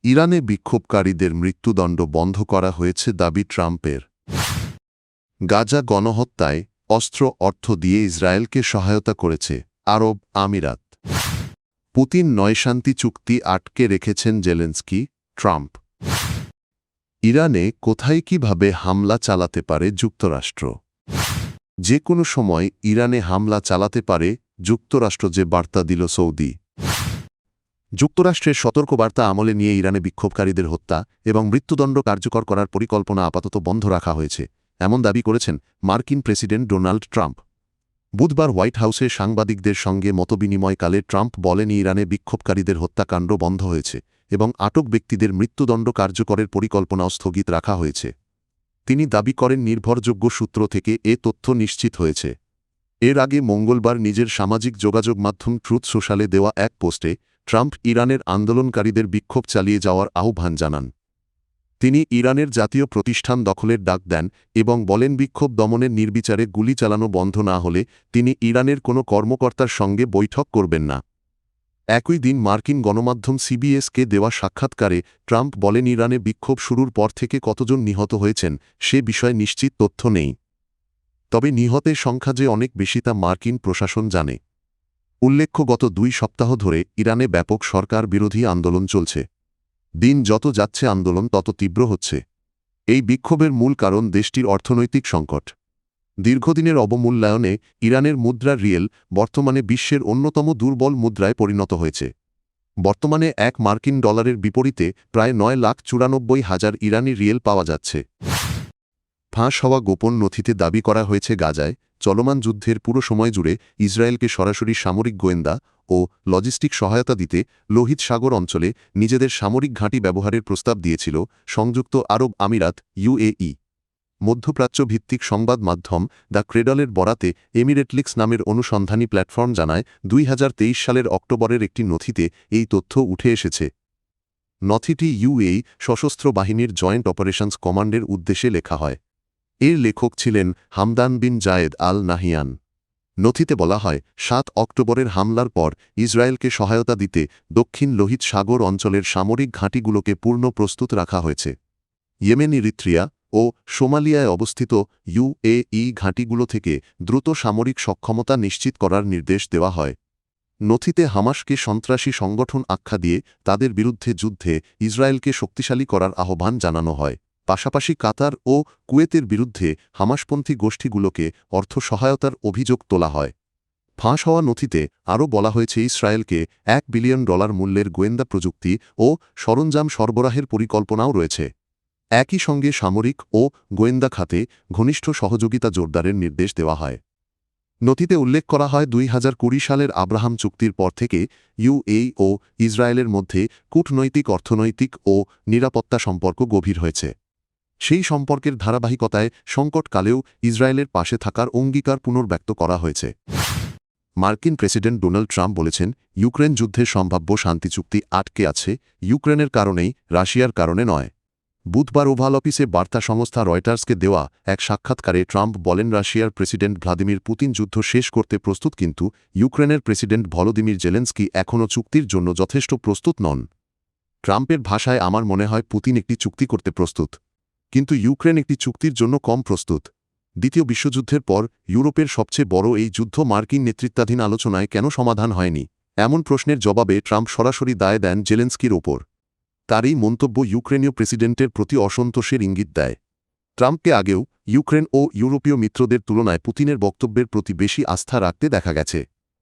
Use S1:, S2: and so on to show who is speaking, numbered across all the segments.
S1: ইরানে বিক্ষোভকারীদের মৃত্যুদণ্ড বন্ধ করা হয়েছে দাবি ট্রাম্পের। গাজা গণহত্যায় অস্ত্র অর্থ দিয়ে ইসরায়েলকে সহায়তা করেছে আরব আমিরাত। পুতিন নয়শান্তি চুক্তি আটকে রেখেছেন জেলেনস্কি, ট্রাম্প। ইরানে কোথায় কিভাবে হামলা চালাতে পারে যুক্তরাষ্ট্র? যে কোনো সময় ইরানে হামলা চালাতে পারে যুক্তরাষ্ট্র, যে বার্তা দিল সৌদি। যুক্তরাষ্ট্রের সতর্কবার্তা আমলে নিয়ে ইরানে বিক্ষোভকারীদের হত্যা এবং মৃত্যুদণ্ড কার্যকর করার পরিকল্পনা আপাতত বন্ধ রাখা হয়েছে, এমন দাবি করেছেন মার্কিন প্রেসিডেন্ট ডোনাল্ড ট্রাম্প। বুধবার হোয়াইট হাউসে সাংবাদিকদের সঙ্গে মতবিনিময়কালে ট্রাম্প বলেন, ইরানে বিক্ষোভকারীদের হত্যাকাণ্ড বন্ধ হয়েছে এবং আটক ব্যক্তিদের মৃত্যুদণ্ড কার্যকরের পরিকল্পনাও স্থগিত রাখা হয়েছে। তিনি দাবি করেন, নির্ভরযোগ্য সূত্র থেকে এ তথ্য নিশ্চিত হয়েছে। এর আগে মঙ্গলবার নিজের সামাজিক যোগাযোগ মাধ্যম ট্রুথ সোশ্যালে দেওয়া এক পোস্টে ট্রাম্প ইরানের আন্দোলনকারীদের বিক্ষোভ চালিয়ে যাওয়ার আহ্বান জানান। তিনি ইরানের জাতীয় প্রতিষ্ঠান দখলের ডাক দেন এবং বলেন, বিক্ষোভ দমনের নির্বিচারে গুলি চালানো বন্ধ না হলে তিনি ইরানের কোনো কর্মকর্তার সঙ্গে বৈঠক করবেন না। একই দিন মার্কিন গণমাধ্যম সিবিএসকে দেওয়া সাক্ষাৎকারে ট্রাম্প বলেন, ইরানে বিক্ষোভ শুরুর পর থেকে কতজন নিহত হয়েছেন সে বিষয়ে নিশ্চিত তথ্য নেই, তবে নিহতের সংখ্যা যে অনেক বেশি তা মার্কিন প্রশাসন জানে। উল্লেখ্য, গত 2 সপ্তাহ ধরে ইরানে ব্যাপক সরকার বিরোধী আন্দোলন চলছে। দিন যত যাচ্ছে আন্দোলন তত তীব্র হচ্ছে। এই বিক্ষোভের মূল কারণ দেশটির অর্থনৈতিক সংকট। দীর্ঘদিনের অবমূল্যায়নে ইরানের মুদ্রা রিয়েল বর্তমানে বিশ্বের অন্যতম দুর্বল মুদ্রায় পরিণত হয়েছে। বর্তমানে এক মার্কিন ডলারের বিপরীতে প্রায় 9,94,000 ইরানি রিয়েল পাওয়া যাচ্ছে। ফাঁস হওয়া গোপন নথিতে দাবি করা হয়েছে, গাজায় চলমান যুদ্ধের পুরো সময় জুড়ে ইসরায়েলকে সরাসরি সামরিক গোয়েন্দা ও লজিস্টিক সহায়তা দিতে লোহিত সাগর অঞ্চলে নিজেদের সামরিক ঘাঁটি ব্যবহারের প্রস্তাব দিয়েছিল সংযুক্ত আরব আমিরাত, ইউএই। মধ্যপ্রাচ্য ভিত্তিক সংবাদ মাধ্যম দ্য ক্রেডলের বরাতে এমিরেটলিক্স নামের অনুসন্ধানী প্ল্যাটফর্ম জানায়, 2023 সালের অক্টোবরের একটি নথিতে এই তথ্য উঠে এসেছে। নথিটি ইউএই সশস্ত্র বাহিনীর জয়েন্ট অপারেশনস কমান্ডের উদ্দেশ্যে লেখা হয়। এর লেখক ছিলেন হামদান বিন জায়েদ আল নাহিয়ান। নথিতে বলা হয়, 7 অক্টোবরের হামলার পর ইসরায়েলকে সহায়তা দিতে দক্ষিণ লোহিত সাগর অঞ্চলের সামরিক ঘাঁটিগুলোকে পূর্ণ প্রস্তুত রাখা হয়েছে। ইয়েমেন, ইরিত্রিয়া ও সোমালিয়ায় অবস্থিত ইউএই ঘাঁটিগুলো থেকে দ্রুত সামরিক সক্ষমতা নিশ্চিত করার নির্দেশ দেওয়া হয়। নথিতে হামাসকে সন্ত্রাসী সংগঠন আখ্যা দিয়ে তাদের বিরুদ্ধে যুদ্ধে ইসরায়েলকে শক্তিশালী করার আহ্বান জানানো হয়। পাশাপাশি কাতার ও কুয়েতের বিরুদ্ধে হামাসপন্থী গোষ্ঠীগুলোকে অর্থ সহায়তার অভিযোগ তোলা হয়। ফাঁস হওয়া নথিতে আরও বলা হয়েছে, ইসরায়েলকে $1 বিলিয়ন মূল্যের গোয়েন্দা প্রযুক্তি ও সরঞ্জাম সরবরাহের পরিকল্পনাও রয়েছে। একই সঙ্গে সামরিক ও গোয়েন্দা খাতে ঘনিষ্ঠ সহযোগিতা জোরদারের নির্দেশ দেওয়া হয়। নথিতে উল্লেখ করা হয়, 2020 সালের আব্রাহাম চুক্তির পর থেকে ইউএই ও ইসরায়েলের মধ্যে কূটনৈতিক, অর্থনৈতিক ও নিরাপত্তা সম্পর্ক গভীর হয়েছে। সেই সম্পর্কের ধারাবাহিকতায় সংকটকালেও ইসরায়েলের পাশে থাকার অঙ্গীকার পুনর্ব্যক্ত করা হয়েছে। মার্কিন প্রেসিডেন্ট ডোনাল্ড ট্রাম্প বলেছেন, ইউক্রেন যুদ্ধের সম্ভাব্য শান্তি চুক্তি আটকে আছে ইউক্রেনের কারণেই, রাশিয়ার কারণে নয়। বুধবার ওভাল অফিসে বার্তা সংস্থা রয়টার্সকে দেওয়া এক সাক্ষাৎকারে ট্রাম্প বলেন, রাশিয়ার প্রেসিডেন্ট ভ্লাদিমির পুতিন যুদ্ধ শেষ করতে প্রস্তুত, কিন্তু ইউক্রেনের প্রেসিডেন্ট ভলোদিমির জেলেনস্কি এখনও চুক্তির জন্য যথেষ্ট প্রস্তুত নন। ট্রাম্পের ভাষায়, আমার মনে হয় পুতিন একটি চুক্তি করতে প্রস্তুত, কিন্তু ইউক্রেন একটি চুক্তির জন্য কম প্রস্তুত। দ্বিতীয় বিশ্বযুদ্ধের পর ইউরোপের সবচেয়ে বড় এই যুদ্ধ মার্কিন নেতৃত্বাধীন আলোচনায় কেন সমাধান হয়নি? এমন প্রশ্নের জবাবে ট্রাম্প সরাসরি দায় দেন জেলেনস্কির ওপর। তার এই মন্তব্য ইউক্রেনীয় প্রেসিডেন্টের প্রতি অসন্তোষের ইঙ্গিত দেয়। ট্রাম্পকে আগেও ইউক্রেন ও ইউরোপীয় মিত্রদের তুলনায় পুতিনের বক্তব্যের প্রতি বেশি আস্থা রাখতে দেখা গেছে,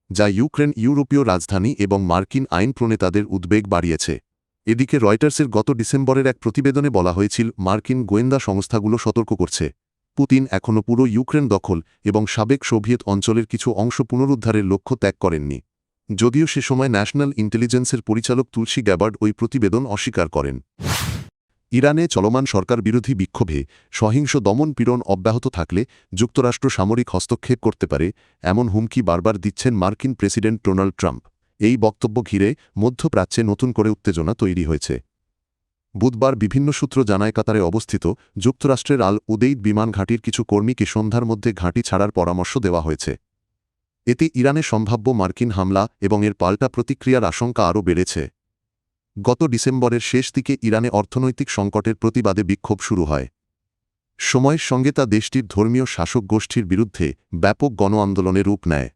S1: যা ইউক্রেন, ইউরোপীয় রাজধানী এবং মার্কিন আইন প্রণেতাদের উদ্বেগ বাড়িয়েছে। এদিকে রয়টার্সের গত ডিসেম্বরের এক প্রতিবেদনে বলা হয়েছিল, মার্কিন গোয়েন্দা সংস্থাগুলো সতর্ক করছে, পুতিন এখনও পুরো ইউক্রেন দখল এবং সাবেক সোভিয়েত অঞ্চলের কিছু অংশ পুনরুদ্ধারের লক্ষ্য ত্যাগ করেননি। যদিও সে সময় ন্যাশনাল ইন্টেলিজেন্সের পরিচালক তুলসী গ্যাবার্ড ওই প্রতিবেদন অস্বীকার করেন। ইরানে চলমান সরকার বিরোধী বিক্ষোভে সহিংস দমন পীড়ন অব্যাহত থাকলে যুক্তরাষ্ট্র সামরিক হস্তক্ষেপ করতে পারে, এমন হুমকি বারবার দিচ্ছেন মার্কিন প্রেসিডেন্ট ডোনাল্ড ট্রাম্প। এই বক্তব্য ঘিরে মধ্যপ্রাচ্যে নতুন করে উত্তেজনা তৈরি হয়েছে। বুধবার বিভিন্ন সূত্র জানায়, কাতারে অবস্থিত যুক্তরাষ্ট্রের আল উদেইদ বিমান ঘাঁটির কিছু কর্মীকে সন্ধ্যার মধ্যে ঘাঁটি ছাড়ার পরামর্শ দেওয়া হয়েছে। এতে ইরানে সম্ভাব্য মার্কিন হামলা এবং এর পাল্টা প্রতিক্রিয়ার আশঙ্কা আরও বেড়েছে। গত ডিসেম্বরের শেষ দিকে ইরানে অর্থনৈতিক সংকটের প্রতিবাদে বিক্ষোভ শুরু হয়। সময়ের সঙ্গে তা দেশটির ধর্মীয় শাসক গোষ্ঠীর বিরুদ্ধে ব্যাপক গণ আন্দোলনে রূপ নেয়।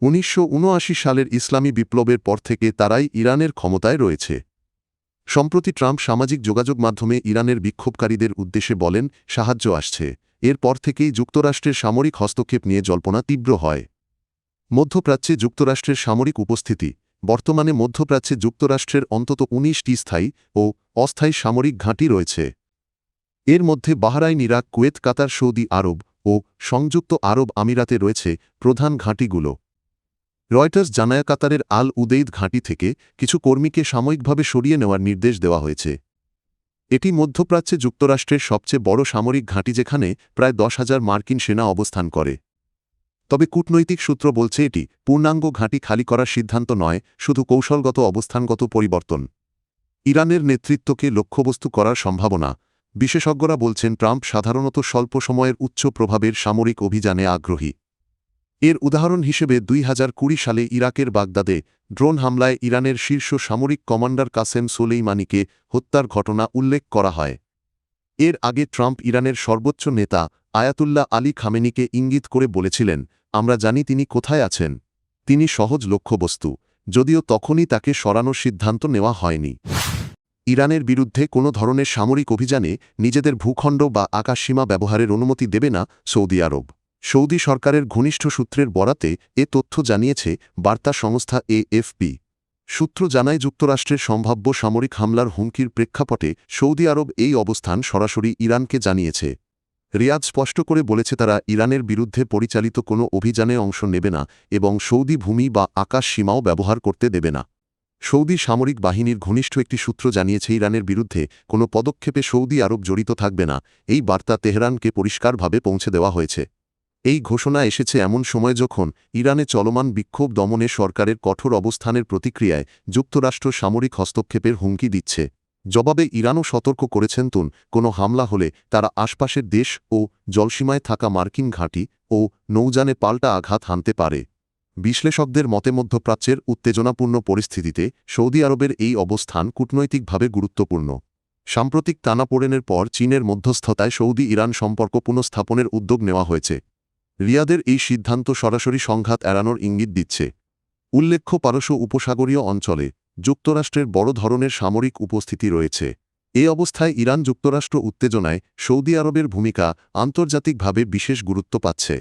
S1: ১৯৭৯ সালের ইসলামী বিপ্লবের পর থেকে তারাই ইরানের ক্ষমতায় রয়েছে। সম্প্রতি ট্রাম্প সামাজিক যোগাযোগ মাধ্যমে ইরানের বিক্ষোভকারীদের উদ্দেশ্যে বলেন, সাহায্য আসছে। এরপর থেকেই যুক্তরাষ্ট্রের সামরিক হস্তক্ষেপ নিয়ে জল্পনা তীব্র হয়। মধ্যপ্রাচ্যে যুক্তরাষ্ট্রের সামরিক উপস্থিতি। বর্তমানে মধ্যপ্রাচ্যে যুক্তরাষ্ট্রের অন্তত ১৯টি স্থায়ী ও অস্থায়ী সামরিক ঘাঁটি রয়েছে। এর মধ্যে বাহরাইন, ইরাক, কুয়েত, কাতার, সৌদি আরব ও সংযুক্ত আরব আমিরাতে রয়েছে প্রধান ঘাঁটিগুলো। রয়টার্স জানায়, কাতারের আল উদেইদ ঘাঁটি থেকে কিছু কর্মীকে সাময়িকভাবে সরিয়ে নেওয়ার নির্দেশ দেওয়া হয়েছে। এটি মধ্যপ্রাচ্যে যুক্তরাষ্ট্রের সবচেয়ে বড় সামরিক ঘাঁটি, যেখানে প্রায় ১০,০০০ মার্কিন সেনা অবস্থান করে। তবে কূটনৈতিক সূত্র বলছে এটি পূর্ণাঙ্গ ঘাঁটি খালি করার সিদ্ধান্ত নয়, শুধু কৌশলগত অবস্থানগত পরিবর্তন। ইরানের নেতৃত্বকে লক্ষ্যবস্তু করার সম্ভাবনা। বিশেষজ্ঞরা বলছেন, ট্রাম্প সাধারণত স্বল্প সময়ের উচ্চ প্রভাবের সামরিক অভিযানে আগ্রহী। এর উদাহরণ হিসেবে ২০২০ সালে ইরাকের বাগদাদে ড্রোন হামলায় ইরানের শীর্ষ সামরিক কমান্ডার কাসেম সোলেইমানিকে হত্যার ঘটনা উল্লেখ করা হয়। এর আগে ট্রাম্প ইরানের সর্বোচ্চ নেতা আয়াতুল্লাহ আলী খামেনিকে ইঙ্গিত করে বলেছিলেন, আমরা জানি তিনি কোথায় আছেন, তিনি সহজ লক্ষ্যবস্তু, যদিও তখনই তাকে সরানোর সিদ্ধান্ত নেওয়া হয়নি। ইরানের বিরুদ্ধে কোনো ধরনের সামরিক অভিযানে নিজেদের ভূখণ্ড বা আকাশসীমা ব্যবহারের অনুমতি দেবে না সৌদি আরব। সৌদি সরকারের ঘনিষ্ঠ সূত্রের বরাতে এ তথ্য জানিয়েছে বার্তা সংস্থা এএফপি। সূত্র জানায়, যুক্তরাষ্ট্রের সম্ভাব্য সামরিক হামলার হুমকির প্রেক্ষাপটে সৌদি আরব এই অবস্থান সরাসরি ইরানকে জানিয়েছে। রিয়াদ স্পষ্ট করে বলেছে, তারা ইরানের বিরুদ্ধে পরিচালিত কোনো অভিযানে অংশ নেবে না এবং সৌদি ভূমি বা আকাশ সীমাও ব্যবহার করতে দেবে না। সৌদি সামরিক বাহিনীর ঘনিষ্ঠ একটি সূত্র জানিয়েছে, ইরানের বিরুদ্ধে কোনো পদক্ষেপে সৌদি আরব জড়িত থাকবে না। এই বার্তা তেহরানকে পরিষ্কারভাবে পৌঁছে দেওয়া হয়েছে। এই ঘোষণা এসেছে এমন সময় যখন ইরানে চলমান বিক্ষোভ দমনে সরকারের কঠোর অবস্থানের প্রতিক্রিয়ায় যুক্তরাষ্ট্র সামরিক হস্তক্ষেপের হুমকি দিচ্ছে। জবাবে ইরানও সতর্ক করেছেন, কোনো হামলা হলে তারা আশপাশের দেশ ও জলসীমায় থাকা মার্কিন ঘাঁটি ও নৌযানে পাল্টা আঘাত হানতে পারে। বিশ্লেষকদের মতে, মধ্যপ্রাচ্যের উত্তেজনাপূর্ণ পরিস্থিতিতে সৌদি আরবের এই অবস্থান কূটনৈতিকভাবে গুরুত্বপূর্ণ। সাম্প্রতিক টানাপোড়েনের পর চীনের মধ্যস্থতায় সৌদি ইরান সম্পর্ক পুনঃস্থাপনের উদ্যোগ নেওয়া হয়েছে। রিয়াদের এই সিদ্ধান্ত সরাসরি সংঘাত এড়ানোর ইঙ্গিত দিচ্ছে। উল্লেখ্য, পারস্য উপসাগরীয় অঞ্চলে যুক্তরাষ্ট্রের বড় ধরনের সামরিক উপস্থিতি রয়েছে। এ অবস্থায় ইরান যুক্তরাষ্ট্র উত্তেজনায় সৌদি আরবের ভূমিকা আন্তর্জাতিকভাবে বিশেষ গুরুত্ব পাচ্ছে।